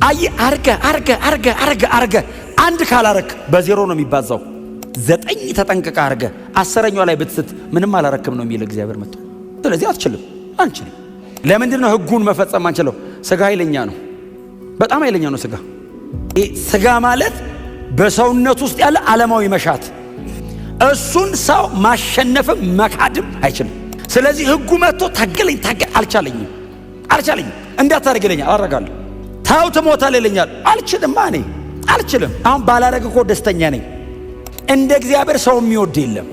አይ አርገ አንድ ካላረክ በዜሮ ነው የሚባዛው። 9 ተጠንቅቀ አርገ 10ኛው ላይ ብትስት ምንም አላረክም ነው የሚል እግዚአብሔር መጥቶ። ስለዚህ አንችልም። ለምንድን ነው ህጉን መፈጸም አንችለው? ስጋ ኃይለኛ ነው፣ በጣም ኃይለኛ ነው ስጋ። ስጋ ማለት በሰውነት ውስጥ ያለ ዓለማዊ መሻት፣ እሱን ሰው ማሸነፍም መካድም አይችልም። ስለዚህ ህጉ መጥቶ ታገለኝ አልቻለኝም እንዳታረግ ይለኛል፣ አረጋለሁ። ታው ትሞታለህ ይለኛል፣ አልችልም። አሁን ባላረግ እኮ ደስተኛ ነኝ። እንደ እግዚአብሔር ሰው የሚወድ የለም።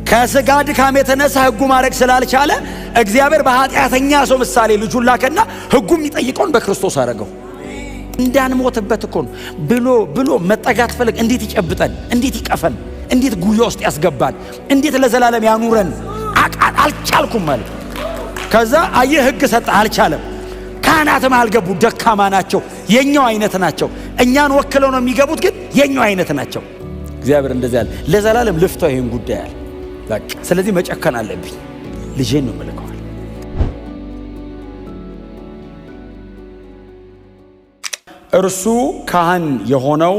ከስጋ ድካም የተነሳ ህጉ ማድረግ ስላልቻለ እግዚአብሔር በኃጢአተኛ ሰው ምሳሌ ልጁን ላከና ህጉ የሚጠይቀውን በክርስቶስ አረገው። እንዳንሞትበት እኮ ነው ብሎ መጠጋት ፈለግ። እንዴት ይጨብጠን፣ እንዴት ይቀፈን፣ እንዴት ጉያ ውስጥ ያስገባን፣ እንዴት ለዘላለም ያኑረን። አልቻልኩም ማለት ከዛ አየህ ህግ ሰጠ፣ አልቻለም። ካህናትም አልገቡ፣ ደካማ ናቸው፣ የኛው አይነት ናቸው። እኛን ወክለው ነው የሚገቡት፣ ግን የኛው አይነት ናቸው። እግዚአብሔር እንደዚህ ያለ ለዘላለም ልፍታው ይሄን ጉዳይ ያለ በቃ። ስለዚህ መጨከን አለብኝ። ልጄን ነው መልከዋል። እርሱ ካህን የሆነው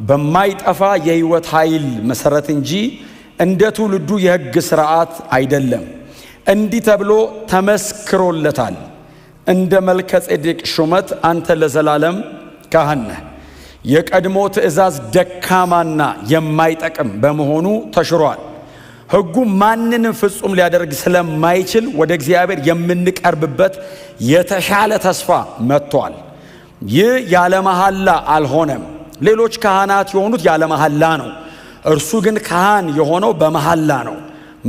በማይጠፋ የሕይወት ኃይል መሰረት እንጂ እንደ ትውልዱ የሕግ ሥርዓት አይደለም። እንዲህ ተብሎ ተመስክሮለታል፣ እንደ መልከ ጼዴቅ ሹመት አንተ ለዘላለም ካህን ነህ። የቀድሞ ትእዛዝ ደካማና የማይጠቅም በመሆኑ ተሽሯል። ሕጉ ማንንም ፍጹም ሊያደርግ ስለማይችል ወደ እግዚአብሔር የምንቀርብበት የተሻለ ተስፋ መጥቷል። ይህ ያለ መሐላ አልሆነም። ሌሎች ካህናት የሆኑት ያለ መሐላ ነው፣ እርሱ ግን ካህን የሆነው በመሐላ ነው።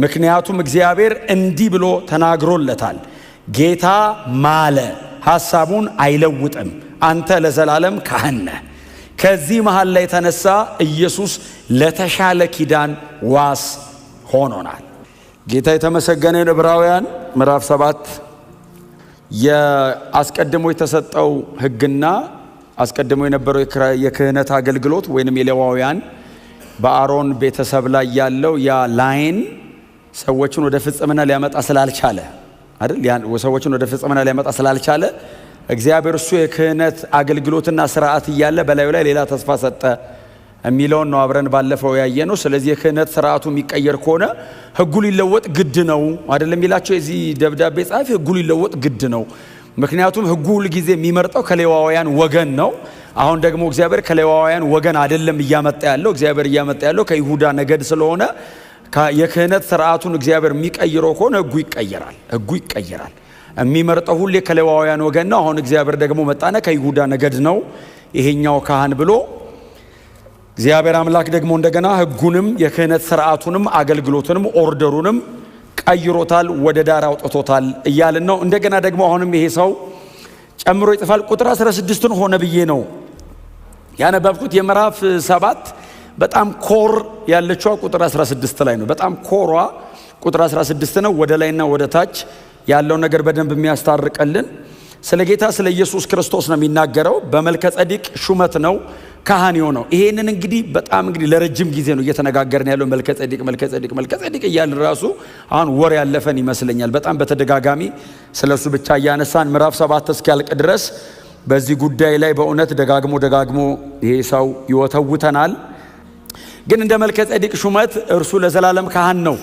ምክንያቱም እግዚአብሔር እንዲህ ብሎ ተናግሮለታል፣ ጌታ ማለ፣ ሐሳቡን አይለውጥም፣ አንተ ለዘላለም ካህን ነህ። ከዚህ መሐላ የተነሳ ኢየሱስ ለተሻለ ኪዳን ዋስ ሆኖናል። ጌታ የተመሰገነ። ዕብራውያን ምዕራፍ 7 አስቀድሞ የተሰጠው ሕግና አስቀድሞ የነበረው የክህነት አገልግሎት ወይንም የሌዋውያን በአሮን ቤተሰብ ላይ ያለው ያ ላይን ሰዎችን ወደ ፍጽምና ሊያመጣ ስላልቻለ አይደል? ሰዎችን ወደ ፍጽምና ሊያመጣ ስላልቻለ እግዚአብሔር እሱ የክህነት አገልግሎትና ስርዓት እያለ በላዩ ላይ ሌላ ተስፋ ሰጠ የሚለውን ነው አብረን ባለፈው ያየነው። ስለዚህ የክህነት ስርዓቱ የሚቀየር ከሆነ ሕጉ ሊለወጥ ግድ ነው አይደለም የሚላቸው የዚህ ደብዳቤ ጻፊ። ሕጉ ሊለወጥ ግድ ነው፣ ምክንያቱም ሕጉ ሁል ጊዜ የሚመርጠው ከሌዋውያን ወገን ነው። አሁን ደግሞ እግዚአብሔር ከሌዋውያን ወገን አይደለም እያመጣ ያለው፣ እግዚአብሔር እያመጣ ያለው ከይሁዳ ነገድ ስለሆነ የክህነት ስርዓቱን እግዚአብሔር የሚቀይረው ከሆነ ሕጉ ይቀየራል። የሚመርጠው ሁሌ ከሌዋውያን ወገን ነው። አሁን እግዚአብሔር ደግሞ መጣና ከይሁዳ ነገድ ነው ይሄኛው ካህን ብሎ እግዚአብሔር አምላክ ደግሞ እንደገና ሕጉንም የክህነት ስርዓቱንም አገልግሎቱንም ኦርደሩንም ቀይሮታል፣ ወደ ዳር አውጥቶታል እያልን ነው። እንደገና ደግሞ አሁንም ይሄ ሰው ጨምሮ ይጽፋል። ቁጥር 16ን ሆነ ብዬ ነው ያነበብኩት። የምዕራፍ 7 በጣም ኮር ያለችው ቁጥር 16 ላይ ነው። በጣም ኮሯ ቁጥር 16 ነው። ወደ ላይና ወደ ታች ያለው ነገር በደንብ የሚያስታርቀልን ስለ ጌታ ስለ ኢየሱስ ክርስቶስ ነው የሚናገረው። በመልከ ጼዴቅ ሹመት ነው ካህን የሆነው። ይሄንን እንግዲህ በጣም ለረጅም ጊዜ ነው እየተነጋገርን ያለው መልከ ጼዴቅ እያልን ራሱ አሁን ወር ያለፈን ይመስለኛል። በጣም በተደጋጋሚ ስለሱ ብቻ እያነሳን ምዕራፍ 7 እስኪያልቅ ድረስ በዚህ ጉዳይ ላይ በእውነት ደጋግሞ ይሄ ሰው ይወተውተናል። ግን እንደ መልከ ጼዴቅ ሹመት እርሱ ለዘላለም ካህን ነው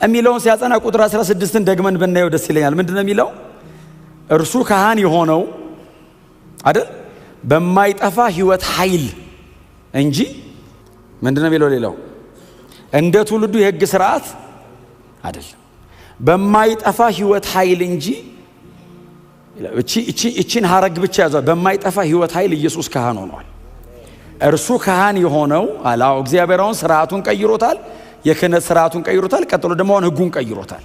የሚለውን ሲያጸና ቁጥር 16ን ደግመን ብናየው ደስ ይለኛል። ምንድነው የሚለው? እርሱ ካህን የሆነው አይደል በማይጠፋ ሕይወት ኃይል እንጂ ምንድነው የሚለው? ሌላው እንደ ትውልዱ የሕግ ስርዓት አይደለም። በማይጠፋ ሕይወት ኃይል እንጂ እቺን ሐረግ ብቻ ያዟል። በማይጠፋ ሕይወት ኃይል ኢየሱስ ካህን ሆኗል። እርሱ ካህን የሆነው አላው እግዚአብሔር አሁን ስርዓቱን ቀይሮታል፣ የክህነት ስርዓቱን ቀይሮታል። ቀጥሎ ደግሞ አሁን ሕጉን ቀይሮታል።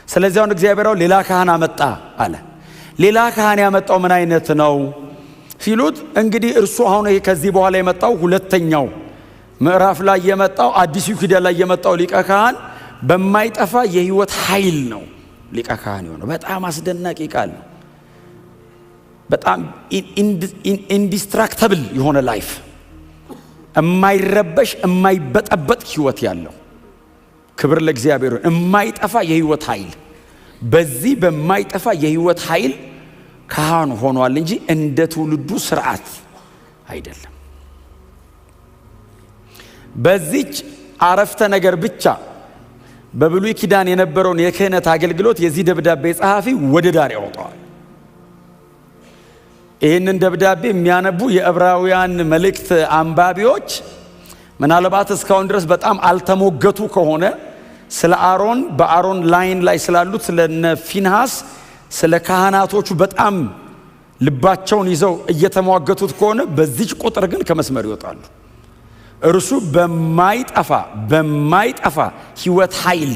ስለዚህ አሁን እግዚአብሔር አሁን ሌላ ካህን አመጣ አለ። ሌላ ካህን ያመጣው ምን አይነት ነው ሲሉት እንግዲህ እርሱ አሁን ይሄ ከዚህ በኋላ የመጣው ሁለተኛው ምዕራፍ ላይ የመጣው አዲሱ ኪዳን ላይ የመጣው ሊቀ ካህን በማይጠፋ የሕይወት ኃይል ነው ሊቀ ካህን የሆነው። በጣም አስደናቂ ቃል ነው። በጣም ኢንዲስትራክተብል የሆነ ላይፍ፣ የማይረበሽ የማይበጠበጥ ሕይወት ያለው። ክብር ለእግዚአብሔር። የማይጠፋ የሕይወት ኃይል፣ በዚህ በማይጠፋ የሕይወት ኃይል ካህን ሆኗል እንጂ እንደ ትውልዱ ስርዓት አይደለም። በዚች አረፍተ ነገር ብቻ በብሉይ ኪዳን የነበረውን የክህነት አገልግሎት የዚህ ደብዳቤ ጸሐፊ ወደ ዳር ያወጣዋል። ይህንን ደብዳቤ የሚያነቡ የዕብራውያን መልእክት አንባቢዎች ምናልባት እስካሁን ድረስ በጣም አልተሞገቱ ከሆነ ስለ አሮን በአሮን ላይን ላይ ስላሉት ስለነ ፊንሃስ ስለ ካህናቶቹ በጣም ልባቸውን ይዘው እየተሟገቱት ከሆነ በዚች ቁጥር ግን ከመስመር ይወጣሉ። እርሱ በማይጠፋ ሕይወት ኃይል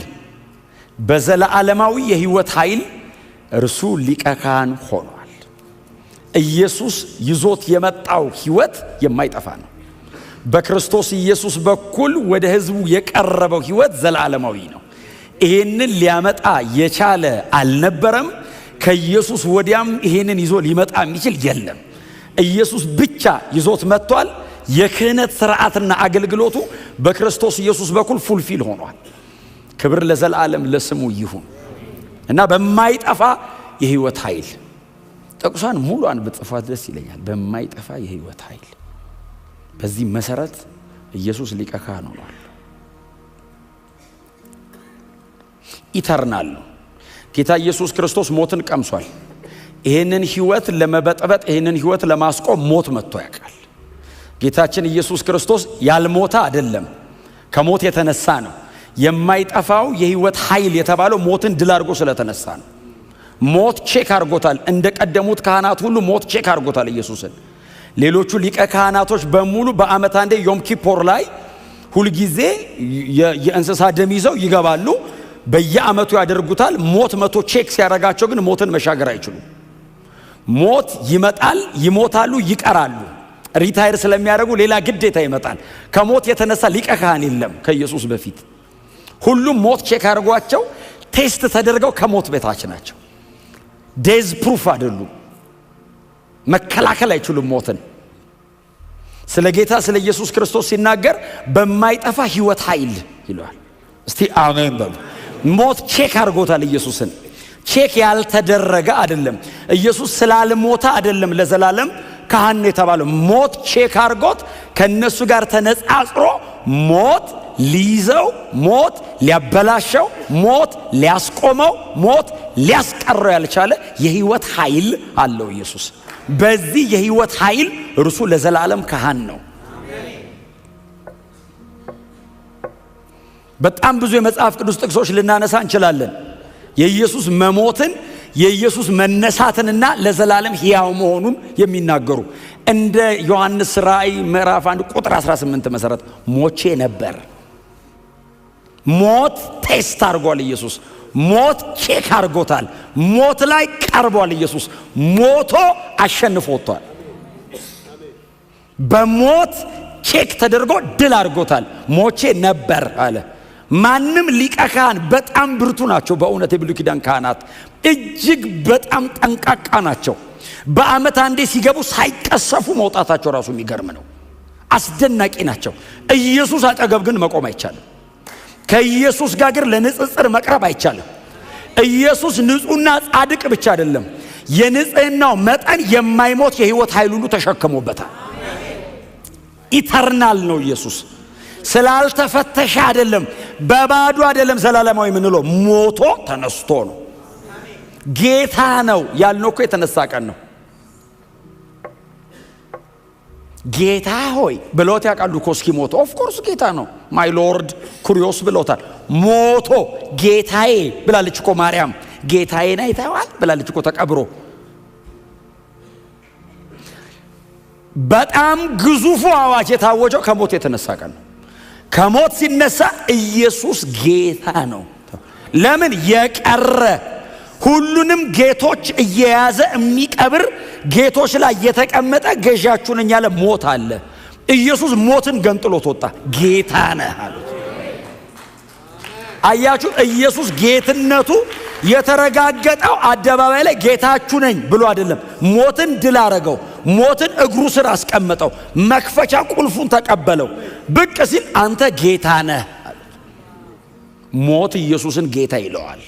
በዘላለማዊ የሕይወት ኃይል እርሱ ሊቀ ካህን ሆኗል። ኢየሱስ ይዞት የመጣው ሕይወት የማይጠፋ ነው። በክርስቶስ ኢየሱስ በኩል ወደ ሕዝቡ የቀረበው ሕይወት ዘላለማዊ ነው። ይሄንን ሊያመጣ የቻለ አልነበረም። ከኢየሱስ ወዲያም ይሄንን ይዞ ሊመጣ የሚችል የለም። ኢየሱስ ብቻ ይዞት መጥቷል። የክህነት ሥርዓትና አገልግሎቱ በክርስቶስ ኢየሱስ በኩል ፉልፊል ሆኗል። ክብር ለዘላለም ለስሙ ይሁን እና በማይጠፋ የሕይወት ኃይል ጥቅሷን ሙሉን ብጽፏት ደስ ይለኛል። በማይጠፋ የሕይወት ኃይል በዚህ መሰረት ኢየሱስ ሊቀ ካህን ሆኗል። ኢተርናል ነው። ጌታ ኢየሱስ ክርስቶስ ሞትን ቀምሷል። ይህንን ሕይወት ለመበጥበጥ ይህንን ሕይወት ለማስቆም ሞት መጥቶ ያውቃል። ጌታችን ኢየሱስ ክርስቶስ ያልሞተ አይደለም፣ ከሞት የተነሳ ነው። የማይጠፋው የሕይወት ኃይል የተባለው ሞትን ድል አድርጎ ስለተነሳ ነው። ሞት ቼክ አድርጎታል። እንደ ቀደሙት ካህናት ሁሉ ሞት ቼክ አድርጎታል ኢየሱስን። ሌሎቹ ሊቀ ካህናቶች በሙሉ በዓመት አንዴ ዮም ኪፖር ላይ ሁልጊዜ የእንስሳ ደም ይዘው ይገባሉ። በየዓመቱ ያደርጉታል። ሞት መቶ ቼክ ሲያደርጋቸው ግን ሞትን መሻገር አይችሉም። ሞት ይመጣል፣ ይሞታሉ፣ ይቀራሉ። ሪታየር ስለሚያደርጉ ሌላ ግዴታ ይመጣል። ከሞት የተነሳ ሊቀ ካህን የለም ከኢየሱስ በፊት። ሁሉም ሞት ቼክ አድርጓቸው ቴስት ተደርገው ከሞት በታች ናቸው። ዴዝ ፕሩፍ አይደሉም። መከላከል አይችሉም ሞትን። ስለ ጌታ ስለ ኢየሱስ ክርስቶስ ሲናገር በማይጠፋ ሕይወት ኃይል ይለዋል። እስቲ አሜን በሉ። ሞት ቼክ አድርጎታል ኢየሱስን። ቼክ ያልተደረገ አይደለም። ኢየሱስ ስላልሞተ አይደለም ለዘላለም ካህን የተባለው። ሞት ቼክ አድርጎት ከነሱ ጋር ተነጻጽሮ ሞት ሊይዘው፣ ሞት ሊያበላሸው፣ ሞት ሊያስቆመው፣ ሞት ሊያስቀረው ያልቻለ የሕይወት ኃይል አለው ኢየሱስ። በዚህ የሕይወት ኃይል እርሱ ለዘላለም ካህን ነው። በጣም ብዙ የመጽሐፍ ቅዱስ ጥቅሶች ልናነሳ እንችላለን። የኢየሱስ መሞትን የኢየሱስ መነሳትንና ለዘላለም ሕያው መሆኑን የሚናገሩ እንደ ዮሐንስ ራእይ ምዕራፍ 1 ቁጥር 18 መሰረት ሞቼ ነበር። ሞት ቴስት አድርጓል ኢየሱስ። ሞት ቼክ አድርጎታል። ሞት ላይ ቀርቧል ኢየሱስ። ሞቶ አሸንፎ ወጥቷል። በሞት ቼክ ተደርጎ ድል አድርጎታል። ሞቼ ነበር አለ። ማንም ሊቀ ካህን በጣም ብርቱ ናቸው። በእውነት የብሉይ ኪዳን ካህናት እጅግ በጣም ጠንቃቃ ናቸው። በዓመት አንዴ ሲገቡ ሳይቀሰፉ መውጣታቸው ራሱ የሚገርም ነው። አስደናቂ ናቸው። ኢየሱስ አጠገብ ግን መቆም አይቻልም። ከኢየሱስ ጋር ግን ለንጽጽር መቅረብ አይቻልም። ኢየሱስ ንጹህና ጻድቅ ብቻ አይደለም፣ የንጽህናው መጠን የማይሞት የሕይወት ኃይል ሁሉ ተሸክሞበታል። ኢተርናል ነው ኢየሱስ። ስላልተፈተሸ አይደለም፣ በባዶ አይደለም። ዘላለማዊ የምንለው ሞቶ ተነስቶ ነው። ጌታ ነው ያልነው እኮ የተነሳ ቀን ነው። ጌታ ሆይ ብሎት ያውቃሉ እኮ እስኪሞቶ። ኦፍ ኮርስ ጌታ ነው። ማይ ሎርድ ኩሪዮስ ብሎታል። ሞቶ ጌታዬ ብላለች እኮ ማርያም። ጌታዬን አይተዋል ብላለች እኮ ተቀብሮ። በጣም ግዙፉ አዋጅ የታወጀው ከሞት የተነሳ ቀን ነው። ከሞት ሲነሳ ኢየሱስ ጌታ ነው። ለምን? የቀረ ሁሉንም ጌቶች እየያዘ የሚቀብር ጌቶች ላይ የተቀመጠ ገዣችሁ ነኝ ያለ ሞት አለ። ኢየሱስ ሞትን ገንጥሎት ወጣ። ጌታ ነህ አሉት። አያችሁ፣ ኢየሱስ ጌትነቱ የተረጋገጠው አደባባይ ላይ ጌታችሁ ነኝ ብሎ አይደለም። ሞትን ድል አረገው። ሞትን እግሩ ስር አስቀመጠው። መክፈቻ ቁልፉን ተቀበለው። ብቅ ሲል አንተ ጌታ ነህ አሉት። ሞት ኢየሱስን ጌታ ይለዋል።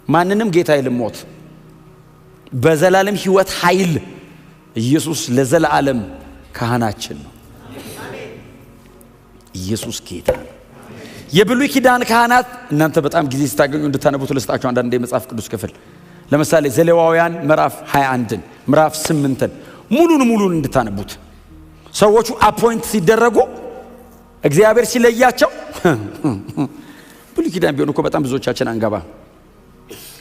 ማንንም ጌታ አይልም ሞት። በዘላለም ሕይወት ኃይል ኢየሱስ ለዘላለም ካህናችን ነው። ኢየሱስ ጌታ ነው። የብሉይ ኪዳን ካህናት እናንተ በጣም ጊዜ ስታገኙ እንድታነቡት ልስጣችሁ አንዳንድ የመጽሐፍ ቅዱስ ክፍል። ለምሳሌ ዘሌዋውያን ምዕራፍ 21 ምዕራፍ 8 ሙሉን እንድታነቡት። ሰዎቹ አፖይንት ሲደረጉ እግዚአብሔር ሲለያቸው ብሉይ ኪዳን ቢሆን እኮ በጣም ብዙዎቻችን አንገባ።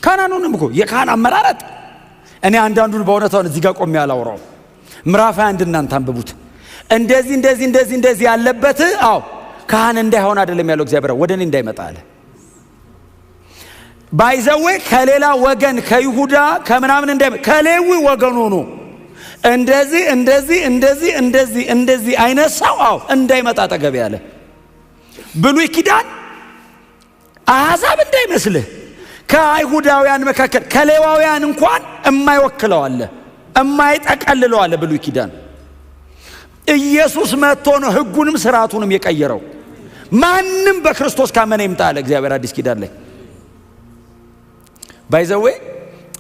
ካህናኑንም እኮ የካህን አመራረጥ እኔ አንዳንዱን በእውነታውን እዚህ ጋር ቆሜ ያላውራው። ምዕራፍ 21 እናንተ አንብቡት። እንደዚህ ያለበት ካህን እንዳይሆን አይደለም ያለው እግዚአብሔር፣ ወደ እኔ እንዳይመጣ አለ። ባይዘዌ ከሌላ ወገን ከይሁዳ ከምናምን እንዳይመጣ ከሌዊ ወገን ሆኖ እንደዚህ አይነት ሰው እንዳይመጣ አጠገብ ያለ። ብሉይ ኪዳን አሕዛብ እንዳይመስልህ ከአይሁዳውያን መካከል ከሌዋውያን እንኳን የማይወክለው አለ፣ የማይጠቀልለው አለ። ብሉይ ኪዳን ኢየሱስ መጥቶ ነው ሕጉንም ስርዓቱንም የቀየረው። ማንም በክርስቶስ ካመነ ይምጣ አለ እግዚአብሔር አዲስ ኪዳን ላይ። ባይዘዌ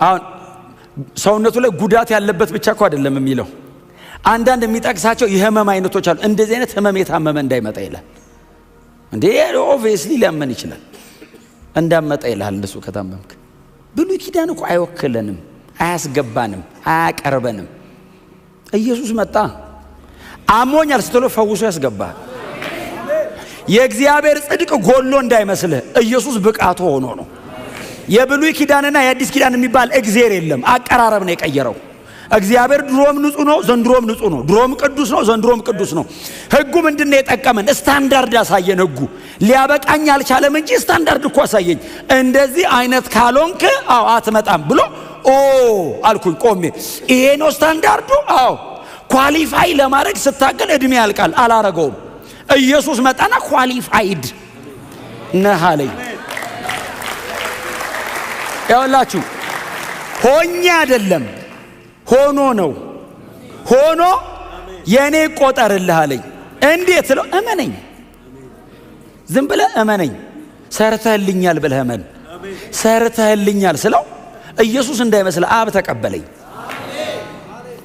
አሁን ሰውነቱ ላይ ጉዳት ያለበት ብቻ እኮ አይደለም የሚለው። አንዳንድ የሚጠቅሳቸው የህመም አይነቶች አሉ። እንደዚህ አይነት ህመም የታመመ እንዳይመጣ ይላል። እንዴ ኦብቪየስሊ ሊያመን ይችላል። እንዳመጣ ይላል እንደሱ ከታመምክ። ብሉይ ኪዳን እኮ አይወክለንም፣ አያስገባንም፣ አያቀርበንም። ኢየሱስ መጣ፣ አሞኛል ስትሎ ፈውሶ ያስገባ። የእግዚአብሔር ጽድቅ ጎሎ እንዳይመስልህ ኢየሱስ ብቃቱ ሆኖ ነው። የብሉይ ኪዳንና የአዲስ ኪዳን የሚባል እግዚአብሔር የለም። አቀራረብ ነው የቀየረው። እግዚአብሔር ድሮም ንጹህ ነው፣ ዘንድሮም ንጹህ ነው። ድሮም ቅዱስ ነው፣ ዘንድሮም ቅዱስ ነው። ሕጉ ምንድነው የጠቀመን? ስታንዳርድ አሳየን። ሕጉ ሊያበቃኝ አልቻለም እንጂ ስታንዳርድ እኮ አሳየኝ። እንደዚህ አይነት ካልሆንክ አትመጣም ብሎ አልኩኝ ቆሜ። ይሄ ነው ስታንዳርዱ። ኳሊፋይ ለማድረግ ስታገል እድሜ ያልቃል። አላረገውም። ኢየሱስ መጣና ኳሊፋይድ ነህ አለኝ። ያውላችሁ ሆኜ አይደለም ሆኖ ነው። ሆኖ የኔ ቆጠርልህ አለኝ። እንዴት ነው? እመነኝ፣ ዝም ብለህ እመነኝ። ሰርተህልኛል ብለህ እመን። ሰርተህልኛል ስለው ኢየሱስ እንዳይመስልህ አብ ተቀበለኝ።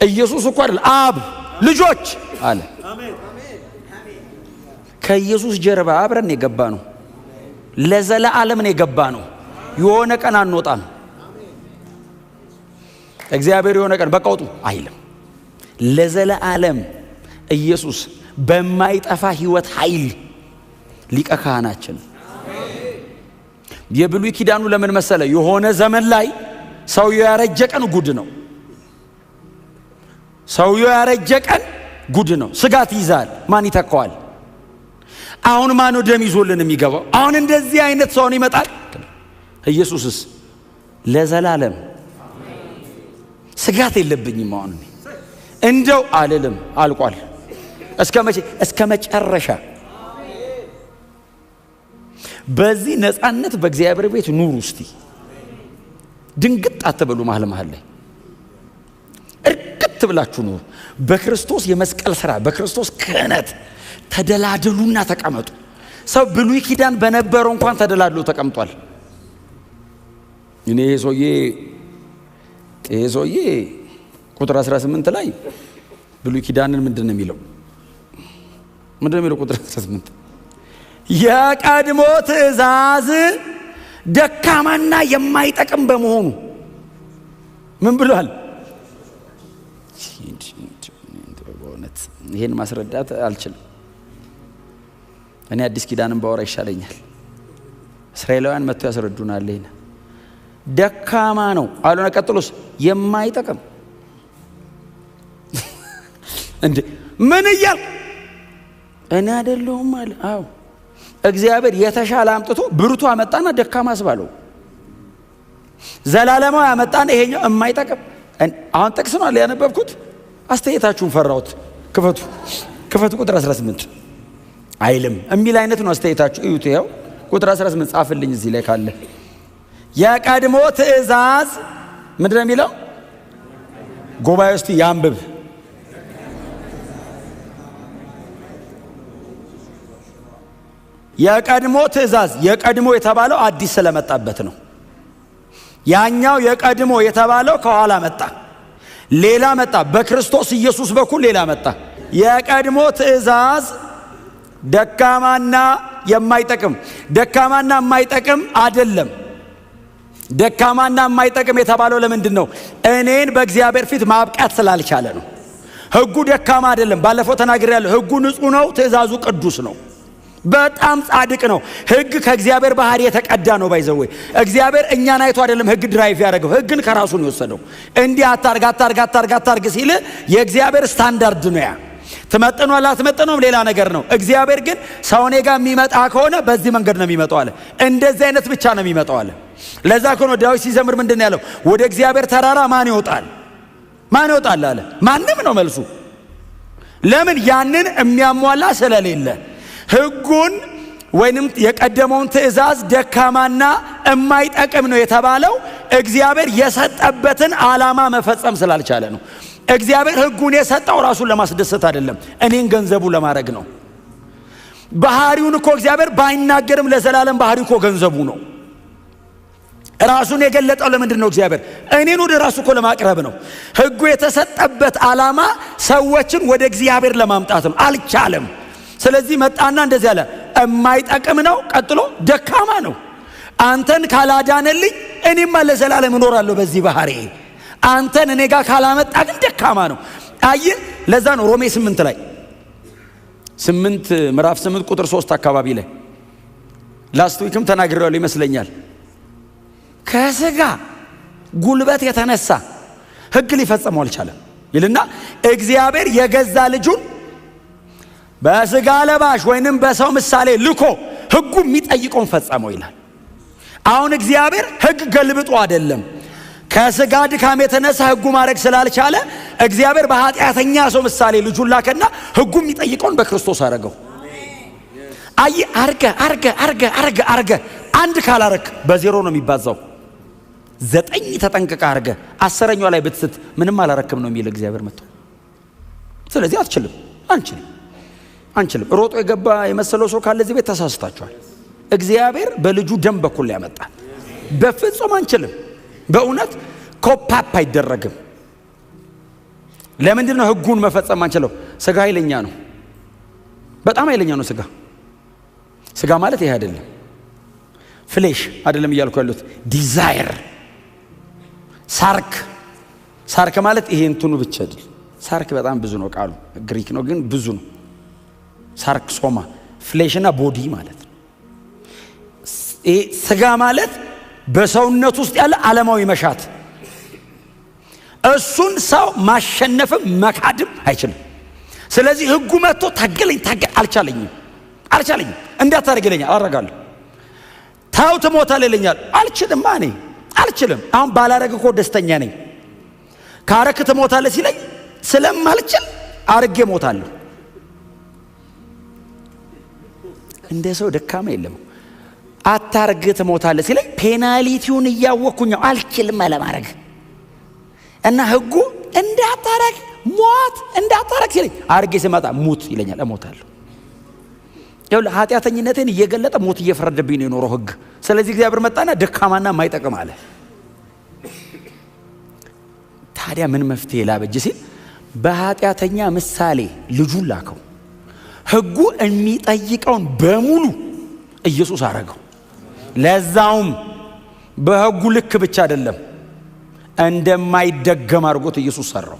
ኢየሱስ እኮ አይደል አብ ልጆች አለ። ከኢየሱስ ጀርባ አብረን የገባ ነው። ለዘላለም ነው የገባ ነው። የሆነ ቀን አንወጣም። እግዚአብሔር የሆነ ቀን በቃውጡ አይልም። ለዘላለም ኢየሱስ በማይጠፋ ሕይወት ኃይል ሊቀ ካህናችን። የብሉይ ኪዳኑ ለምን መሰለ? የሆነ ዘመን ላይ ሰውየው ያረጀ ቀን ጉድ ነው። ሰውየው ያረጀ ቀን ጉድ ነው። ስጋት ይዛል። ማን ይተካዋል? አሁን ማን ነው ደም ይዞልን የሚገባው? አሁን እንደዚህ አይነት ሰው ይመጣል። ኢየሱስስ ለዘላለም ስጋት የለብኝም። አሁን እንደው አልልም፣ አልቋል። እስከ መቼ? እስከ መጨረሻ። በዚህ ነፃነት በእግዚአብሔር ቤት ኑሩ። እስቲ ድንግጥ አትበሉ። መሃል ላይ እርግጥ ብላችሁ ኑሩ። በክርስቶስ የመስቀል ሥራ፣ በክርስቶስ ክህነት ተደላደሉና ተቀመጡ። ሰው ብሉይ ኪዳን በነበረው እንኳን ተደላድሎ ተቀምጧል። እኔ ይሄ ሰውዬ ቁጥር 18 ላይ ብሉይ ኪዳንን ምንድን ነው የሚለው? ቁጥር 18 የቀድሞ ትእዛዝ ደካማና የማይጠቅም በመሆኑ ምን ብሏል? በእውነት ይሄን ማስረዳት አልችልም። እኔ አዲስ ኪዳንን ባወራ ይሻለኛል። እስራኤላውያን መጥተው ያስረዱናል። ይሄን ደካማ ነው አሉና ቀጥሎስ የማይጠቅም እንዴ ምን ይያል? እኔ አይደለሁም አለ። አዎ እግዚአብሔር የተሻለ አምጥቶ ብርቱ አመጣና ደካማ አስባለው። ዘላለማዊ አመጣና ይሄኛው የማይጠቅም። አሁን ጥቅስ ነው ያነበብኩት። አስተያየታችሁን ፈራሁት። ክፈቱ ቁጥር 18 አይልም የሚል አይነት ነው አስተያየታችሁ። እዩት። ይኸው ቁጥር 18 ጻፍልኝ እዚህ ላይ ካለ። የቀድሞ ትእዛዝ ምንድን ነው የሚለው? ጉባኤ ውስጥ ያንብብ። የቀድሞ ትእዛዝ፣ የቀድሞ የተባለው አዲስ ስለመጣበት ነው። ያኛው የቀድሞ የተባለው ከኋላ መጣ። ሌላ መጣ። በክርስቶስ ኢየሱስ በኩል ሌላ መጣ። የቀድሞ ትእዛዝ ደካማና የማይጠቅም አይደለም። ደካማና የማይጠቅም የተባለው ለምንድን ነው? እኔን በእግዚአብሔር ፊት ማብቃት ስላልቻለ ነው። ሕጉ ደካማ አይደለም። ባለፈው ተናግሬያለሁ። ሕጉ ንጹሕ ነው። ትእዛዙ ቅዱስ ነው። በጣም ጻድቅ ነው። ሕግ ከእግዚአብሔር ባህሪ የተቀዳ ነው። ባይዘው እግዚአብሔር እኛን አይቶ አይደለም ሕግ ድራይቭ ያደረገው። ሕግን ከራሱ ነው የወሰደው። እንዲህ አታርግ ሲል የእግዚአብሔር ስታንዳርድ ነው። ያ ትመጥኗል አትመጥኖም ሌላ ነገር ነው። እግዚአብሔር ግን ሰው እኔ ጋር የሚመጣ ከሆነ በዚህ መንገድ ነው የሚመጣው አለ። እንደዚህ አይነት ብቻ ነው የሚመጣው አለ። ለዛ ከሆነ ዳዊት ሲዘምር ምንድን ነው ያለው? ወደ እግዚአብሔር ተራራ ማን ይወጣል አለ። ማንም ነው መልሱ። ለምን? ያንን የሚያሟላ ስለሌለ። ሕጉን ወይንም የቀደመውን ትእዛዝ ደካማና የማይጠቅም ነው የተባለው እግዚአብሔር የሰጠበትን ዓላማ መፈጸም ስላልቻለ ነው። እግዚአብሔር ሕጉን የሰጠው ራሱን ለማስደሰት አይደለም፣ እኔን ገንዘቡ ለማድረግ ነው። ባህሪውን እኮ እግዚአብሔር ባይናገርም ለዘላለም ባህሪው እኮ ገንዘቡ ነው። ራሱን የገለጠው ለምንድን ነው? እግዚአብሔር እኔን ወደ ራሱ እኮ ለማቅረብ ነው። ሕጉ የተሰጠበት ዓላማ ሰዎችን ወደ እግዚአብሔር ለማምጣት ነው። አልቻለም። ስለዚህ መጣና እንደዚህ አለ፣ የማይጠቅም ነው፣ ቀጥሎ ደካማ ነው። አንተን ካላዳነልኝ እኔማ ለዘላለም እኖራለሁ በዚህ ባህሪ። አንተን እኔ ጋር ካላመጣ ግን ደካማ ነው። አየህ፣ ለዛ ነው ሮሜ 8 ላይ ምዕራፍ 8 ቁጥር 3 አካባቢ ላይ ላስት ዊክም ተናግሬዋለሁ ይመስለኛል። ከሥጋ ጉልበት የተነሳ ሕግ ሊፈጸመው አልቻለም ይልና እግዚአብሔር የገዛ ልጁን በሥጋ ለባሽ ወይንም በሰው ምሳሌ ልኮ ሕጉ የሚጠይቀውን ፈጸመው ይላል። አሁን እግዚአብሔር ሕግ ገልብጦ አይደለም። ከሥጋ ድካም የተነሳ ሕጉ ማድረግ ስላልቻለ እግዚአብሔር በኃጢአተኛ ሰው ምሳሌ ልጁን ላከና ሕጉ የሚጠይቀውን በክርስቶስ አረገው። አይ አርገ አንድ ካላረክ በዜሮ ነው የሚባዛው። 9 ተጠንቅቀህ አርገ 10ኛው ላይ ብትስት ምንም አላረክም ነው የሚል እግዚአብሔር መጥቶ። ስለዚህ አንችልም። ሮጦ የገባ የመሰለው ሰው ካለ እዚህ ቤት ተሳስታችኋል። እግዚአብሔር በልጁ ደም በኩል ያመጣል። በፍጹም አንችልም። በእውነት ኮፓፕ አይደረግም። ለምንድን ነው ሕጉን መፈጸም አንችለው? ሥጋ ኃይለኛ ነው። በጣም ኃይለኛ ነው ሥጋ ማለት ይሄ አይደለም። ፍሌሽ አይደለም እያልኩ ያሉት ዲዛይር ሳርክ ማለት ይሄ እንትኑ ብቻ አይደል። ሳርክ በጣም ብዙ ነው፣ ቃሉ ግሪክ ነው ግን ብዙ ነው። ሳርክ ሶማ ፍሌሽና ቦዲ ማለት ነው። ይሄ ሥጋ ማለት በሰውነት ውስጥ ያለ ዓለማዊ መሻት፣ እሱን ሰው ማሸነፍም መካድም አይችልም። ስለዚህ ሕጉ መጥቶ ታገለኝ አልቻለኝም። እንዳታረግ ይለኛል፣ አረጋለሁ። ታው ትሞታለህ ይለኛል፣ አልችልም። አሁን ባላረግ እኮ ደስተኛ ነኝ። ካረክ ትሞታለህ ሲለኝ ስለማልችል አርጌ ሞታለሁ። እንደ ሰው ደካማ የለም። አታርግ ትሞታለህ ሲለኝ ፔናሊቲውን እያወቅኩኝ አልችልም አለማረግ እና ሕጉ እንዳታረግ ሲለኝ አርጌ ስመጣ ሙት ይለኛል፣ እሞታለሁ። ይኸውልህ ኃጢአተኝነቴን እየገለጠ ሞት እየፈረደብኝ ነው የኖረው ሕግ። ስለዚህ እግዚአብሔር መጣና ደካማና የማይጠቅም አለ። ታዲያ ምን መፍትሄ ላበጅ ሲል በኃጢአተኛ ምሳሌ ልጁን ላከው። ሕጉ የሚጠይቀውን በሙሉ ኢየሱስ አረገው። ለዛውም በሕጉ ልክ ብቻ አይደለም፣ እንደማይደገም አድርጎት ኢየሱስ ሰራው።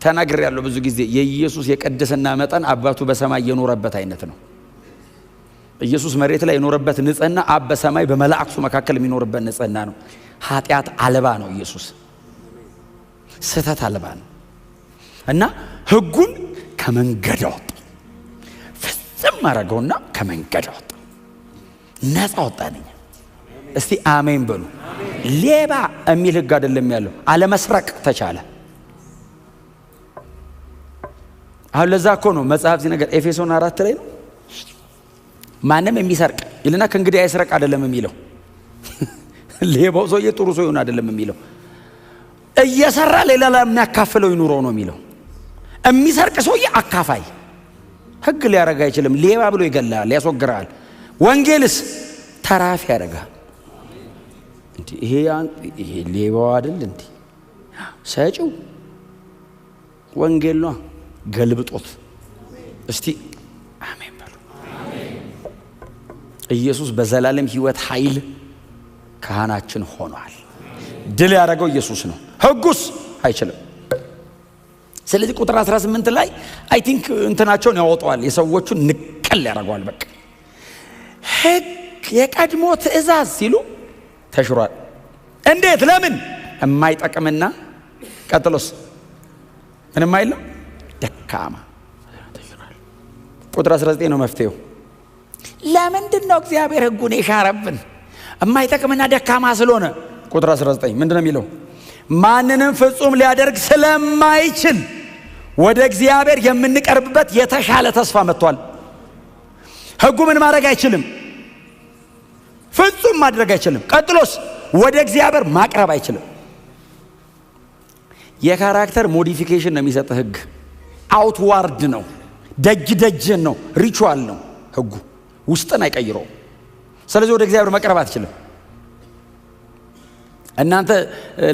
ተናግሬያለሁ ብዙ ጊዜ። የኢየሱስ የቅድስና መጠን አባቱ በሰማይ የኖረበት አይነት ነው። ኢየሱስ መሬት ላይ የኖረበት ንጽህና አብ በሰማይ በመላእክቱ መካከል የሚኖርበት ንጽህና ነው። ኃጢአት አልባ ነው ኢየሱስ፣ ስህተት አልባ ነው እና ሕጉን ከመንገድ አወጣ፣ ፍጽም አረገውና ከመንገድ አወጣ፣ ነፃ ወጣነኝ። እስቲ አሜን በሉ። ሌባ የሚል ሕግ አይደለም ያለው፣ አለመስረቅ ተቻለ። አሁን ለዛ እኮ ነው መጽሐፍ ሲነገር ኤፌሶን 4 ላይ ነው ማንም የሚሰርቅ ይልና ከእንግዲህ አይስረቅ አይደለም የሚለው። ሌባው ሰውዬ ጥሩ ሰው ይሁን አይደለም የሚለው። እየሰራ ሌላ ለሚያካፍለው ይኑረው ነው የሚለው። የሚሰርቅ ሰውዬ አካፋይ ሕግ ሊያረጋ አይችልም። ሌባ ብሎ ይገላል፣ ያስወግራል። ወንጌልስ ተራፊ ያደርጋል። እንዴ ይሄ ሌባው አይደል እንዴ? ሰጪው ወንጌል ነው ገልብጦት። እስቲ አሜን በሉ። ኢየሱስ በዘላለም ሕይወት ኃይል ካህናችን ሆኗል። ድል ያደረገው ኢየሱስ ነው። ሕጉስ አይችልም። ስለዚህ ቁጥር 18 ላይ አይ ቲንክ እንትናቸውን ያወጣዋል፣ የሰዎቹን ንቀል ያደርገዋል። በቃ ሕግ የቀድሞ ትእዛዝ ሲሉ ተሽሯል። እንዴት? ለምን? የማይጠቅምና ቀጥሎስ ምንም አይልም ደካማ ተሽሯል። ቁጥር 19 ነው መፍትሄው። ለምንድን ነው እግዚአብሔር ሕጉን የሻረብን? የማይጠቅምና ደካማ ስለሆነ። ቁጥር 19 ምንድነው የሚለው? ማንንም ፍጹም ሊያደርግ ስለማይችል ወደ እግዚአብሔር የምንቀርብበት የተሻለ ተስፋ መጥቷል። ሕጉ ምን ማድረግ አይችልም? ፍጹም ማድረግ አይችልም። ቀጥሎስ ወደ እግዚአብሔር ማቅረብ አይችልም። የካራክተር ሞዲፊኬሽን ነው የሚሰጥ ሕግ። አውትዋርድ ነው፣ ደጅን ነው፣ ሪቹዋል ነው። ሕጉ ውስጥን አይቀይረውም። ስለዚህ ወደ እግዚአብሔር መቅረብ አትችልም። እናንተ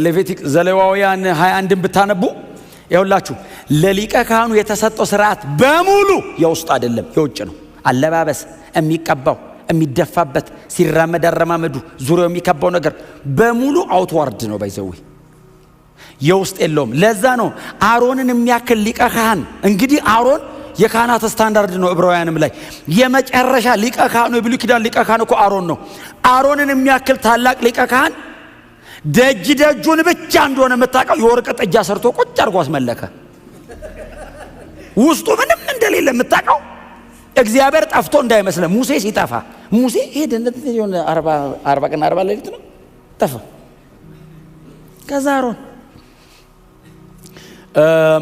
ሌቪቲክ ዘሌዋውያን 21ን ብታነቡ ይኸውላችሁ ለሊቀ ካህኑ የተሰጠው ስርዓት በሙሉ የውስጥ አይደለም የውጭ ነው። አለባበስ፣ የሚቀባው፣ የሚደፋበት፣ ሲራመድ አረማመዱ፣ ዙሪያው የሚከባው ነገር በሙሉ አውትዋርድ ነው። ባይዘው የውስጥ የለውም። ለዛ ነው አሮንን የሚያክል ሊቀ ካህን። እንግዲህ አሮን የካህናት ስታንዳርድ ነው። ዕብራውያንም ላይ የመጨረሻ ሊቀ ካህኑ የብሉይ ኪዳን ሊቀ ካህን እኮ አሮን ነው። አሮንን የሚያክል ታላቅ ሊቀ ካህን ደጁን ብቻ እንደሆነ የምታውቀው የወርቅ ጥጃ ሰርቶ ቁጭ አድርጎ አስመለከ። ውስጡ ምንም እንደሌለ የምታውቀው እግዚአብሔር ጠፍቶ እንዳይመስለ። ሙሴ ሲጠፋ ሙሴ ሄደ እንደሆነ 40 ቀን 40 ሌሊት ነው ጠፋ። ከዛ አሮን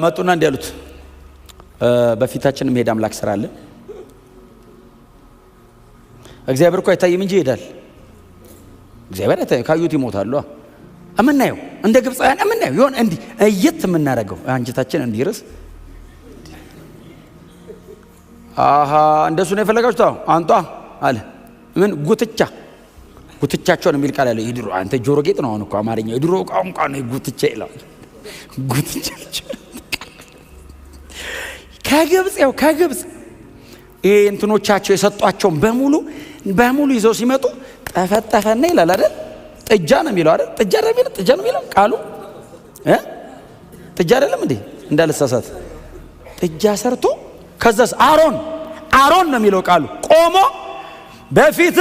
መጡና እንዲህ ያሉት በፊታችንም ሄድ አምላክ ስራ አለ። እግዚአብሔር እኮ አይታይም እንጂ ይሄዳል። እግዚአብሔር አይታይም፣ ካዩት ይሞታሉ። እምናየው እንደ ግብፃውያን እምናየው ይሆን እንዲህ እየት የምናደርገው አንጀታችን እንዲርስ እንደሱ ነው የፈለጋችሁት? አንጧ አለ። ምን ጉትቻቸውን የሚል ቃል አለ። ይድሮ አንተ ጆሮ ጌጥ ነው። አሁን እኮ አማርኛው ይድሮ ቋንቋ ነው። ጉትቻ ይላል። ጉትቻቸው ከግብፅ ይሄ እንትኖቻቸው የሰጧቸውን በሙሉ ይዘው ሲመጡ ጠፈጠፈና ይላል አይደል? ጥጃ ነው የሚለው አይደል? ጥጃ ነው የሚለው ቃሉ ጥጃ አይደለም እንዴ? እንዳልሳሳት ጥጃ ሰርቶ ከዛስ አሮን ነው የሚለው ቃሉ ቆሞ በፊት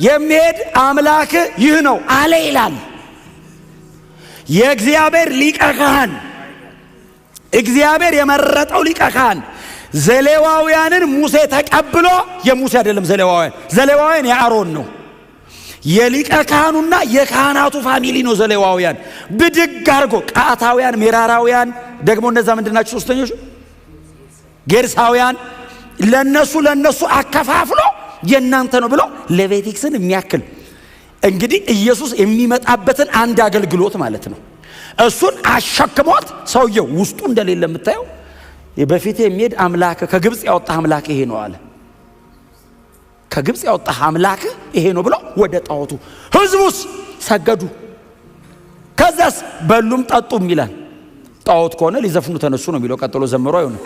የሚሄድ አምላክ ይህ ነው አለ ይላል። የእግዚአብሔር ሊቀ ካህን፣ እግዚአብሔር የመረጠው ሊቀ ካህን ዘሌዋውያንን ሙሴ ተቀብሎ፣ የሙሴ አይደለም ዘሌዋውያን የአሮን ነው። የሊቀ ካህኑና የካህናቱ ፋሚሊ ነው ዘሌዋውያን። ብድግ አድርጎ ቃታውያን፣ ሜራራውያን ደግሞ እነዛ ምንድናቸው? ሶስተኞቹ ጌርሳውያን ለነሱ አከፋፍሎ የናንተ ነው ብሎ ሌቪቲክስን የሚያክል እንግዲህ ኢየሱስ የሚመጣበትን አንድ አገልግሎት ማለት ነው። እሱን አሸክሞት ሰውየው ውስጡ እንደሌለ የምታየው በፊት የሚሄድ አምላክ ከግብፅ ያወጣ አምላክ ይሄ ነው አለ። ከግብፅ ያወጣ አምላክ ይሄ ነው ብሎ ወደ ጣዖቱ ህዝቡስ ሰገዱ። ከዛስ በሉም ጠጡም ይላል። ጣዖት ከሆነ ሊዘፍኑ ተነሱ ነው የሚለው። ቀጥሎ ዘመሩ አይሆንም።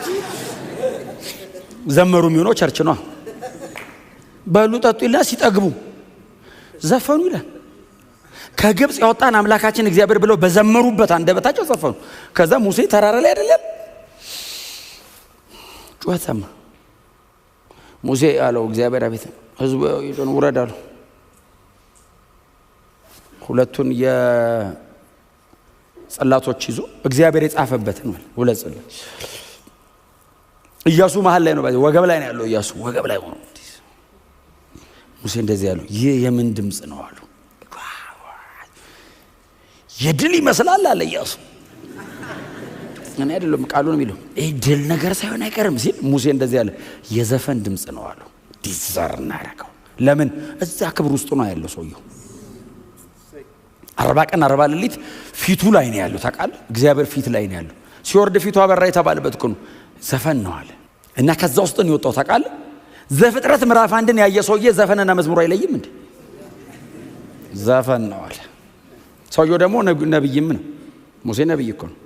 ዘመሩ የሚሆነው ቸርች ነው። በሉ ጠጡ ይላል። ሲጠግቡ ዘፈኑ ይላል። ከግብፅ ያወጣን አምላካችን እግዚአብሔር ብለው በዘመሩበት አንደበታቸው ዘፈኑ። ከዛ ሙሴ ተራራ ላይ አይደለም ጩኸት ሰማ። ሙሴ አለው እግዚአብሔር አቤት ህዝቡ ይዞን ውረድ አለው። ሁለቱን የጽላቶች ይዞ እግዚአብሔር የጻፈበትን ሁለት ጽላት ኢያሱ መሃል ላይ ነው፣ ወገብ ላይ ነው ያለው። ኢያሱ ወገብ ላይ ሆኖ ሙሴ እንደዚህ ያለው ይህ የምን ድምፅ ነው አሉ። የድል ይመስላል አለ ኢያሱ። እኔ አይደለም ቃሉ ነው የሚለው ይሄ ድል ነገር ሳይሆን አይቀርም ሲል ሙሴ እንደዚህ ያለ የዘፈን ድምፅ ነው አሉ። ዲዛር እናረጋው። ለምን እዛ ክብር ውስጥ ነው ያለው ሰውየው። 40 ቀን 40 ሌሊት ፊቱ ላይ ነው ያለው። ታውቃለህ? እግዚአብሔር ፊት ላይ ነው ያለው። ሲወርድ ፊቱ አበራ የተባለበት እኮ ነው። ዘፈን ነው አለ እና ከዛ ውስጥ ነው የወጣው። ታውቃለህ? ዘፍጥረት ምዕራፍ 1ን ያየ ሰውዬ ዘፈንና መዝሙር አይለይም እንዴ? ዘፈን ነው አለ። ሰውየው ደግሞ ነብይም ነው። ሙሴ ነብይ እኮ ነው።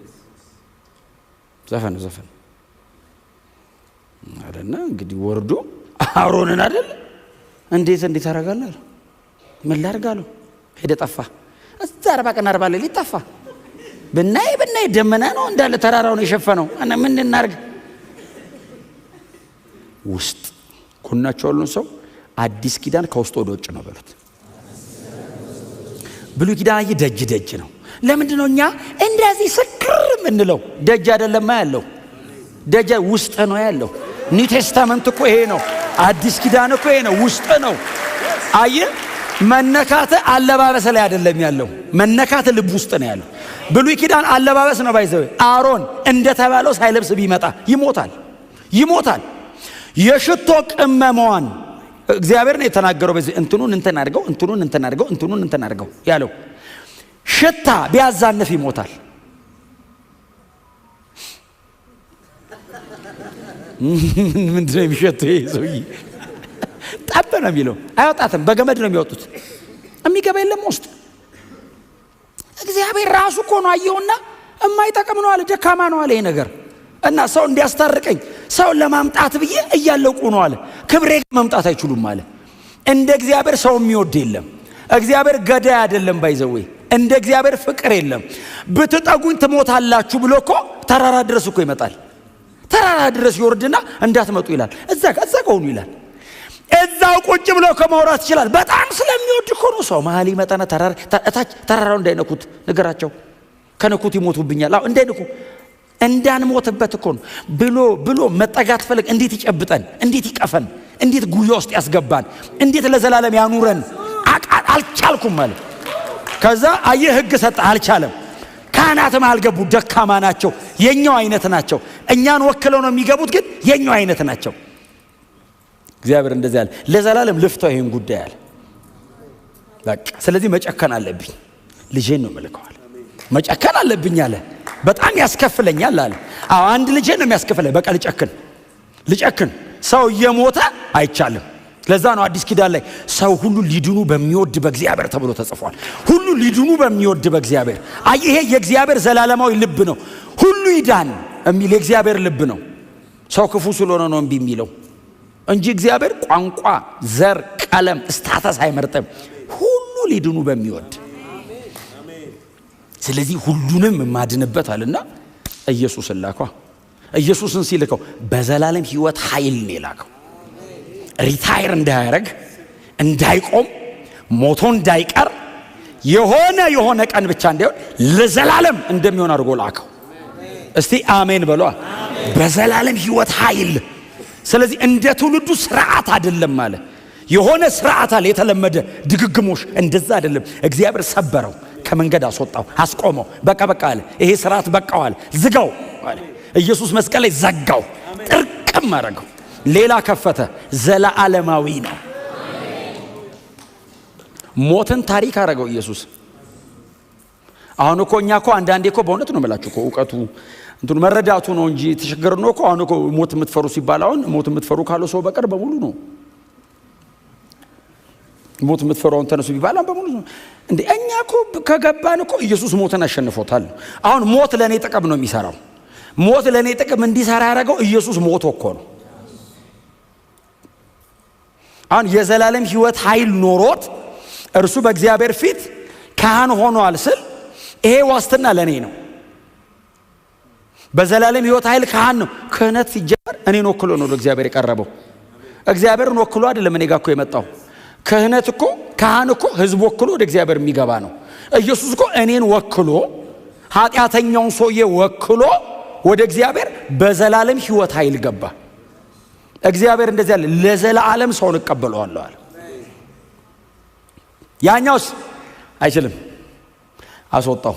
ዘፈን አለና እንግዲህ ወርዶ አሮንን አይደል እንዴት አደርጋለሁ ምን ላድርጋለሁ ሄደ ጠፋ። እዛ 40 ቀን 40 ሌሊት ጠፋ። ብናይ ደመና ነው እንዳለ ተራራውን የሸፈነው እና ምን እናርግ? ውስጥ ኮናቸው ያሉን ሰው አዲስ ኪዳን ከውስጥ ወደ ውጭ ነው በሉት። ብሉይ ኪዳን ደጅ ነው። ለምንድን ነው እኛ እንደዚህ ስክር ምንለው? ደጅ አይደለም ያለው፣ ደጅ ውስጥ ነው ያለው። ኒው ቴስታመንት እኮ ይሄ ነው። አዲስ ኪዳን እኮ ይሄ ነው፣ ውስጥ ነው። አየህ፣ መነካተ አለባበስ ላይ አይደለም ያለው፣ መነካተ ልብ ውስጥ ነው ያለው። ብሉይ ኪዳን አለባበስ ነው ባይዘው። አሮን እንደተባለው ሳይለብስ ቢመጣ ይሞታል። የሽቶ ቅመማዋን እግዚአብሔር ነው የተናገረው። በዚህ እንትኑን እንትን አድርገው ያለው ሽታ ቢያዛንፍ ይሞታል። ምንድነው የሚሸተው? ይሄ ጠብ ነው የሚለው፣ አይወጣትም። በገመድ ነው የሚወጡት። የሚገባ የለም ውስጥ። እግዚአብሔር ራሱ እኮ ነው አየውና የማይጠቅም ነው አለ፣ ደካማ ነው አለ ይሄ ነገር እና ሰው እንዲያስታርቀኝ ሰው ለማምጣት ብዬ እያለቁ ነው አለ። ክብሬ መምጣት አይችሉም አለ። እንደ እግዚአብሔር ሰው የሚወድ የለም። እግዚአብሔር ገዳይ አይደለም ባይዘው። እንደ እግዚአብሔር ፍቅር የለም። ብትጠጉኝ ትሞታላችሁ ብሎ እኮ ተራራ ድረስ እኮ ይመጣል። ተራራ ድረስ ይወርድና እንዳትመጡ ይላል። እዛ ከሆኑ ይላል። እዛው ቁጭ ብሎ ከመውራት ይችላል። በጣም ስለሚወድ እኮ ነው ሰው መሀል ይመጣና ተራራው እንዳይነኩት ነገራቸው። ከነኩት ይሞቱብኛል። አዎ እንዳይነኩ እንዳንሞትበት እኮ ነው ብሎ መጠጋት ፈልግ። እንዴት ይጨብጠን፣ እንዴት ይቀፈን፣ እንዴት ጉያ ውስጥ ያስገባን፣ እንዴት ለዘላለም ያኑረን። አልቻልኩም ማለት ከዛ አየህ ህግ ሰጠ፣ አልቻለም። ካህናትም አልገቡ፣ ደካማ ናቸው፣ የኛው አይነት ናቸው። እኛን ወክለው ነው የሚገቡት፣ ግን የኛው አይነት ናቸው። እግዚአብሔር እንደዚህ ያለ ለዘላለም ልፍታው ይሄን ጉዳይ አለ። በቃ ስለዚህ መጨከን አለብኝ፣ ልጄን ነው መልከዋል። መጨከን አለብኝ አለ። በጣም ያስከፍለኛል አለ። አዎ አንድ ልጄን ነው የሚያስከፍለኝ። በቃ ልጨክን። ሰው እየሞተ አይቻልም። ለዛ ነው አዲስ ኪዳን ላይ ሰው ሁሉ ሊድኑ በሚወድ በእግዚአብሔር ተብሎ ተጽፏል። ሁሉ ሊድኑ በሚወድ በእግዚአብሔር። ይሄ የእግዚአብሔር ዘላለማዊ ልብ ነው። ሁሉ ይዳን የሚል የእግዚአብሔር ልብ ነው። ሰው ክፉ ስለሆነ ነው እምቢ የሚለው እንጂ እግዚአብሔር ቋንቋ፣ ዘር፣ ቀለም፣ ስታተስ አይመርጥም። ሁሉ ሊድኑ በሚወድ ስለዚህ ሁሉንም ማድንበት አለና ኢየሱስን ላከው። ኢየሱስን ሲልከው በዘላለም ሕይወት ኃይል ነው የላከው። ሪታየር እንዳያረግ፣ እንዳይቆም፣ ሞቶ እንዳይቀር፣ የሆነ ቀን ብቻ እንዳይሆን ለዘላለም እንደሚሆን አድርጎ ላከው። እስቲ አሜን በሏ። በዘላለም ሕይወት ኃይል። ስለዚህ እንደ ትውልዱ ስርዓት አይደለም ማለት የሆነ ስርዓት አለ፣ የተለመደ ድግግሞሽ፣ እንደዛ አይደለም። እግዚአብሔር ሰበረው፣ ከመንገድ አስወጣው፣ አስቆመው። በቃ አለ። ይሄ ስርዓት በቃው አለ፣ ዝጋው አለ። ኢየሱስ መስቀል ላይ ዘጋው፣ ጥርቅም አረገው፣ ሌላ ከፈተ። ዘላለማዊ ነው። ሞትን ታሪክ አረገው ኢየሱስ። አሁን እኮ እኛ እኮ አንዳንዴ እኮ በእውነት ነው የምላችሁ እኮ እውቀቱ እንትን መረዳቱ ነው እንጂ ተሸገር ነው እኮ። አሁን እኮ ሞት የምትፈሩ ሲባል አሁን ሞት የምትፈሩ ካለው ሰው በቀር በሙሉ ነው። ሞት የምትፈሩውን ተነሱ ቢባል በሙሉ ነው እንዴ። እኛ እኮ ከገባን እኮ ኢየሱስ ሞትን አሸንፎታል። አሁን ሞት ለኔ ጥቅም ነው የሚሰራው። ሞት ለኔ ጥቅም እንዲሰራ ያደረገው ኢየሱስ ሞቶ እኮ ነው። አሁን የዘላለም ሕይወት ኃይል ኖሮት እርሱ በእግዚአብሔር ፊት ካህን ሆኗል ስል ይሄ ዋስትና ለኔ ነው። በዘላለም ሕይወት ኃይል ካህን ነው። ክህነት ሲጀመር እኔን ወክሎ ነው ለእግዚአብሔር የቀረበው። እግዚአብሔርን ወክሎ አይደለም እኔ ጋር እኮ የመጣው። ክህነት እኮ ካህን እኮ ህዝብ ወክሎ ወደ እግዚአብሔር የሚገባ ነው። ኢየሱስ እኮ እኔን ወክሎ ኃጢአተኛውን ሰውዬ ወክሎ ወደ እግዚአብሔር በዘላለም ሕይወት ኃይል ገባ። እግዚአብሔር እንደዚህ ያለ ለዘላለም ሰውን እቀበለዋለሁ አለ። ያኛውስ አይችልም፣ አስወጣው።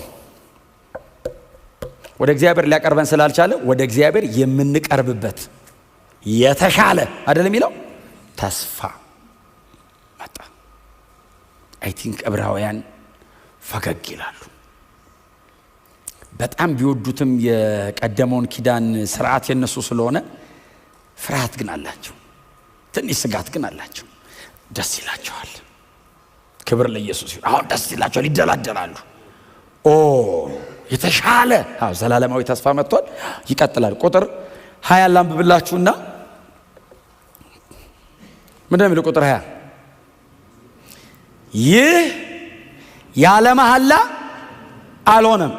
ወደ እግዚአብሔር ሊያቀርበን ስላልቻለ ወደ እግዚአብሔር የምንቀርብበት የተሻለ አይደለም የሚለው ተስፋ መጣ። አይ ቲንክ ዕብራውያን ፈገግ ይላሉ። በጣም ቢወዱትም የቀደመውን ኪዳን ስርዓት የነሱ ስለሆነ ፍርሃት ግን አላቸው፣ ትንሽ ስጋት ግን አላቸው። ደስ ይላቸዋል። ክብር ለኢየሱስ ይሁን። አሁን ደስ ይላቸዋል፣ ይደላደላሉ። የተሻለ ዘላለማዊ ተስፋ መጥቷል። ይቀጥላል። ቁጥር 20 ላንብብላችሁና ምንድነው የሚለው? ቁጥር 20 ይህ ያለ መሐላ አልሆነም።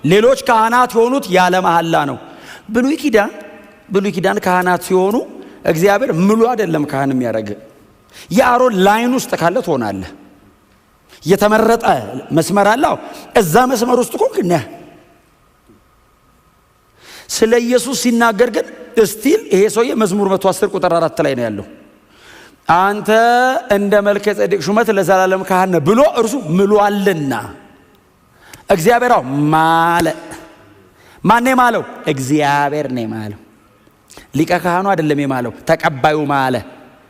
ሌሎች ካህናት የሆኑት ያለ መሐላ ነው። ብሉይ ኪዳን ካህናት ሲሆኑ እግዚአብሔር ምሉ አይደለም ካህን የሚያደርግ። የአሮን ላይን ውስጥ ካለ ትሆናለህ። የተመረጠ መስመር አለው። እዛ መስመር ውስጥ ኮንክ ነህ። ስለ ኢየሱስ ሲናገር ግን እስቲል ይሄ ሰውዬ መዝሙር 110 ቁጥር 4 ላይ ነው ያለው። አንተ እንደ መልከ ጼዴቅ ሹመት ለዘላለም ካህን ነህ ብሎ እርሱ ምሏልና። እግዚአብሔር ማለ። ማን የማለው? እግዚአብሔር ነው የማለው። ሊቀ ካህኑ አይደለም የማለው፣ ተቀባዩ ማለ።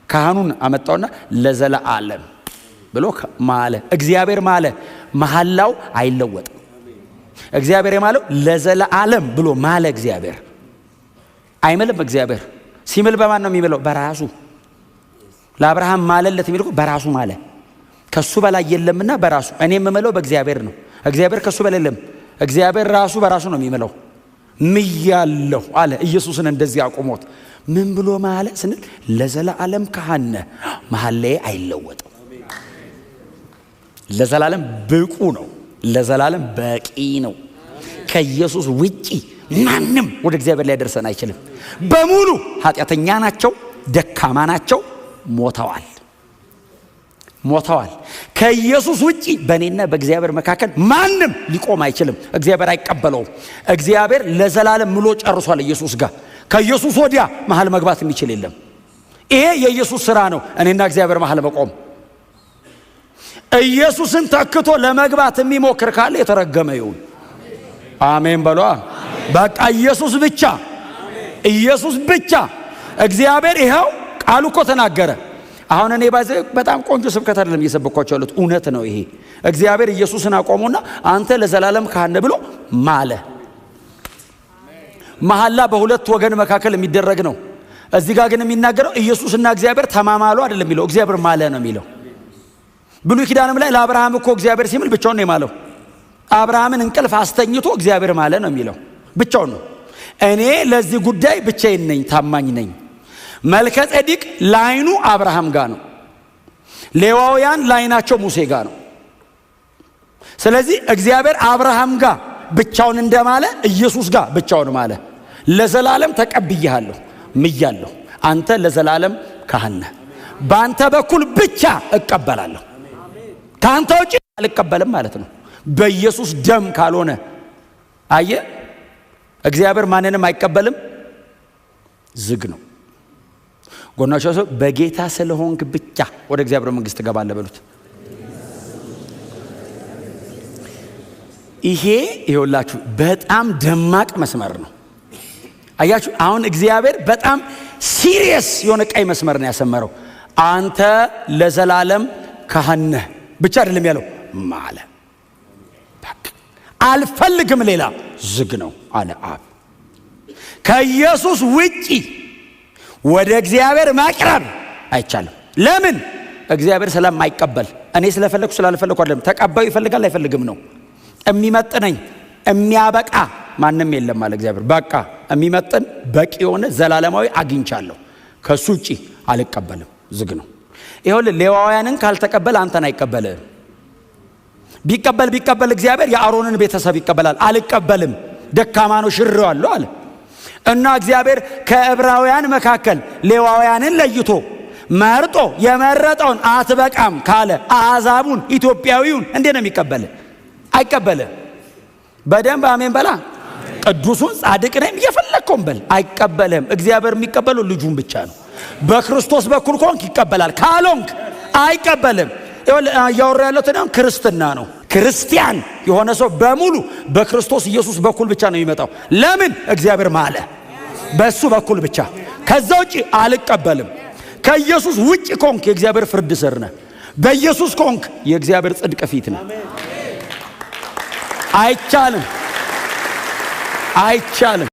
ካህኑን አመጣውና ለዘላለም ብሎ ማለ። እግዚአብሔር ማለ። መሐላው አይለወጥም። እግዚአብሔር የማለው ለዘላለም ብሎ ማለ። እግዚአብሔር አይምልም። እግዚአብሔር ሲምል በማን ነው የሚምለው? በራሱ። ለአብርሃም ማለለት የሚለው በራሱ ማለ። ከሱ በላይ የለምና በራሱ። እኔ የምምለው በእግዚአብሔር ነው። እግዚአብሔር ከሱ በላይ የለም። እግዚአብሔር ራሱ በራሱ ነው የሚምለው። ምያለሁ አለ። ኢየሱስን እንደዚህ አቆሞት ምን ብሎ ማለ ስንል ለዘላለም ካህን ነህ። መሐላዬ አይለወጥም። ለዘላለም ብቁ ነው። ለዘላለም በቂ ነው። ከኢየሱስ ውጪ ማንም ወደ እግዚአብሔር ላይ ደርሰን አይችልም። በሙሉ ኃጢአተኛ ናቸው፣ ደካማ ናቸው፣ ሞተዋል። ከኢየሱስ ውጪ በእኔና በእግዚአብሔር መካከል ማንም ሊቆም አይችልም። እግዚአብሔር አይቀበለውም። እግዚአብሔር ለዘላለም ምሎ ጨርሷል ኢየሱስ ጋር። ከኢየሱስ ወዲያ መሃል መግባት የሚችል የለም። ይሄ የኢየሱስ ሥራ ነው። እኔና እግዚአብሔር መሃል መቆም። ኢየሱስን ተክቶ ለመግባት የሚሞክር ካለ የተረገመ ይሁን። አሜን በሏ። በቃ ኢየሱስ ብቻ። እግዚአብሔር ይኸው ቃሉ እኮ ተናገረ። አሁን እኔ በጣም ቆንጆ ስብከት አይደለም እየሰበኳቸው ያሉት፣ እውነት ነው ይሄ። እግዚአብሔር ኢየሱስን አቆሙና አንተ ለዘላለም ካህን ብሎ ማለ። መሐላ በሁለት ወገን መካከል የሚደረግ ነው። እዚህ ጋር ግን የሚናገረው ኢየሱስና እግዚአብሔር ተማማሉ አይደለም የሚለው፣ እግዚአብሔር ማለ ነው የሚለው። ብሉይ ኪዳንም ላይ ለአብርሃም እኮ እግዚአብሔር ሲምል ብቻውን ነው የማለው። አብርሃምን እንቅልፍ አስተኝቶ እግዚአብሔር ማለ ነው የሚለው፣ ብቻውን ነው። እኔ ለዚህ ጉዳይ ብቻዬን ነኝ፣ ታማኝ ነኝ። መልከ ጼዴቅ ላይኑ አብርሃም ጋር ነው። ሌዋውያን ላይናቸው ሙሴ ጋር ነው። ስለዚህ እግዚአብሔር አብርሃም ጋር ብቻውን እንደማለ ኢየሱስ ጋር ብቻውን ማለ። ለዘላለም ተቀብያለሁ፣ ምያለሁ። አንተ ለዘላለም ካህን ነህ። በአንተ በኩል ብቻ እቀበላለሁ፣ ከአንተ ውጪ አልቀበልም ማለት ነው። በኢየሱስ ደም ካልሆነ አየ እግዚአብሔር ማንንም አይቀበልም። ዝግ ነው። ጎናቸው ሰው በጌታ ስለሆንክ ብቻ ወደ እግዚአብሔር መንግስት ትገባለህ በሉት። ይሄውላችሁ በጣም ደማቅ መስመር ነው። አያችሁ አሁን እግዚአብሔር በጣም ሲሪየስ የሆነ ቀይ መስመር ነው ያሰመረው። አንተ ለዘላለም ካህን ነህ ብቻ አይደለም ያለው ማለ። አልፈልግም ሌላ። ዝግ ነው አለ አብ። ከኢየሱስ ውጪ ወደ እግዚአብሔር ማቅረብ አይቻልም። ለምን? እግዚአብሔር ስለማይቀበል። እኔ ስለፈለኩ ስላልፈለኩ አይደለም። ተቀባዩ ይፈልጋል አይፈልግም ነው። የሚመጥነኝ የሚያበቃ ማንም የለም አለ እግዚአብሔር። በቃ የሚመጥን በቂ የሆነ ዘላለማዊ አግኝቻለሁ። ከሱ ውጪ አልቀበልም። ዝግ ነው። ይኸውልህ ሌዋውያንን ካልተቀበል አንተን አይቀበልም። ቢቀበል እግዚአብሔር የአሮንን ቤተሰብ ይቀበላል። አልቀበልም፣ ደካማ ነው፣ ሽሬዋለሁ አለ እና እግዚአብሔር ከዕብራውያን መካከል ሌዋውያንን ለይቶ መርጦ የመረጠውን አትበቃም ካለ አሕዛቡን ኢትዮጵያዊውን እንዴት ነው የሚቀበል? አይቀበልም። በደንብ አሜን በላ። ቅዱሱን ጻድቅ ነኝ እየፈለግከውን በል። አይቀበልም። እግዚአብሔር የሚቀበለው ልጁን ብቻ ነው። በክርስቶስ በኩል ኮንክ ይቀበላል፣ ካልሆንክ አይቀበልም። ያወራ ያለው ክርስትና ነው። ክርስቲያን የሆነ ሰው በሙሉ በክርስቶስ ኢየሱስ በኩል ብቻ ነው የሚመጣው። ለምን? እግዚአብሔር ማለ። በሱ በኩል ብቻ። ከዛ ውጪ አልቀበልም። ከኢየሱስ ውጪ ኮንክ የእግዚአብሔር ፍርድ ስር ነህ። በኢየሱስ ኮንክ የእግዚአብሔር ጽድቅ ፊት ነህ። አይቻልም።